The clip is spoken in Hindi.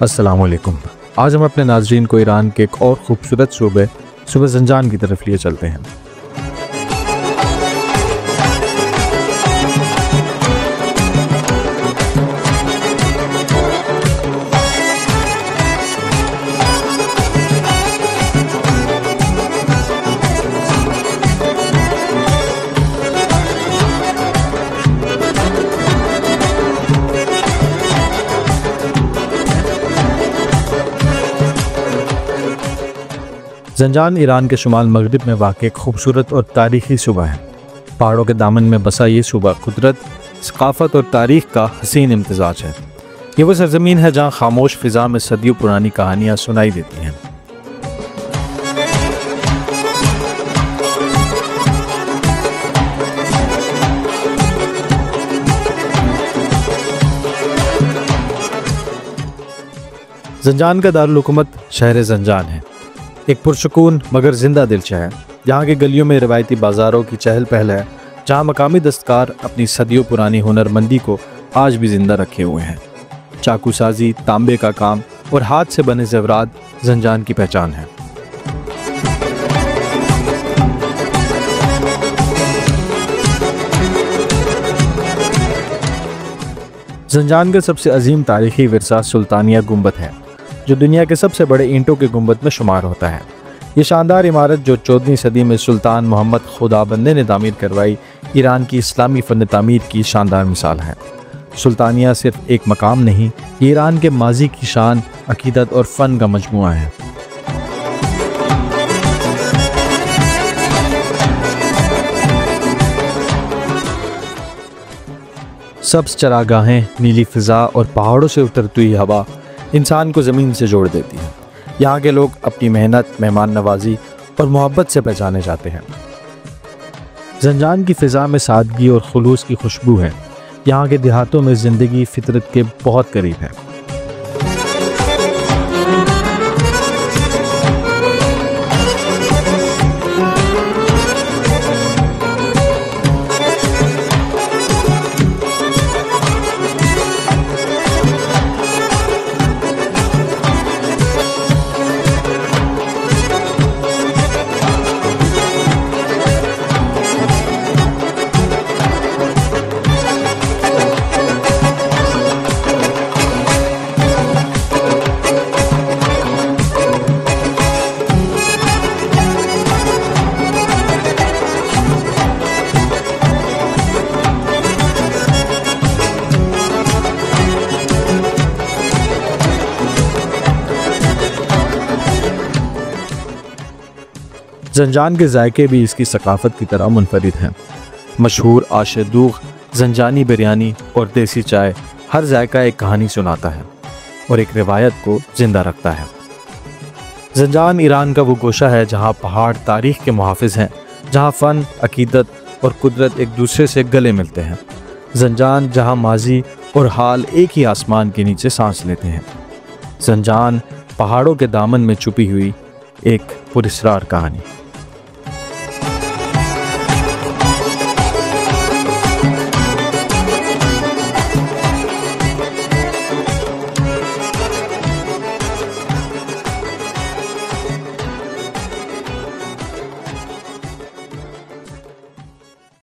अस्सलाम वालेकुम। आज हम अपने नाज़रीन को ईरान के एक और ख़ूबसूरत सूबे ज़ंजान की तरफ लिए चलते हैं। ज़ंजान ईरान के शुमाल मगरिब में वाक़ एक खूबसूरत और तारीख़ी सूबा है। पहाड़ों के दामन में बसा ये सूबा कुदरत, सक़ाफ़त और तारीख़ का हसीन इम्तिज़ाज है। ये वो सरज़मीन है जहाँ खामोश फ़िज़ा में सदियों पुरानी कहानियाँ सुनाई देती हैं। ज़ंजान का दारुल हुकूमत शहर ज़ंजान है, एक पुरसुकून मगर जिंदा दिल शहर। यहाँ की गलियों में रिवायती बाज़ारों की चहल पहल है, जहाँ मकामी दस्तकार अपनी सदियों पुरानी हुनरमंदी को आज भी जिंदा रखे हुए हैं। चाकू साजी, तांबे का काम और हाथ से बने ज़ेवरात ज़ंजान की पहचान है। ज़ंजान का सबसे अजीम तारीख़ी विरसा सुल्तानिया गुंबद है, जो दुनिया के सबसे बड़े ईंटों के गुंबद में शुमार होता है। ये शानदार इमारत, जो 14वीं सदी में सुल्तान मोहम्मद खुदाबंद ने तामीर करवाई, ईरान की इस्लामी फ़न तामीर की शानदार मिसाल है। सुल्तानिया सिर्फ एक मकाम नहीं, ये ईरान के माजी की शान, अकीदत और फ़न का मजमुआ है। सब्ज़ चरागाहें, नीली फ़िज़ा और पहाड़ों से उतरती हुई हवा इंसान को ज़मीन से जोड़ देती है। यहाँ के लोग अपनी मेहनत, मेहमान नवाजी और मोहब्बत से पहचाने जाते हैं। ज़ंजान की फ़िज़ा में सादगी और खुलूस की खुशबू है। यहाँ के देहातों में ज़िंदगी फितरत के बहुत करीब है। ज़ंजान के जायके भी इसकी सकाफ़त की तरह मुनफरिद हैं। मशहूर आशे दूग़, ज़ंजानी बिरयानी और देसी चाय, हर जायका एक कहानी सुनाता है और एक रिवायत को ज़िंदा रखता है। ज़ंजान ईरान का वो गोशा है जहाँ पहाड़ तारीख़ के मुहाफ़िज़ हैं, जहाँ फ़न, अकीदत और कुदरत एक दूसरे से गले मिलते हैं। ज़ंजान जहाँ माजी और हाल एक ही आसमान के नीचे सांस लेते हैं। ज़ंजान पहाड़ों के दामन में छुपी हुई एक पुरस्रार कहानी।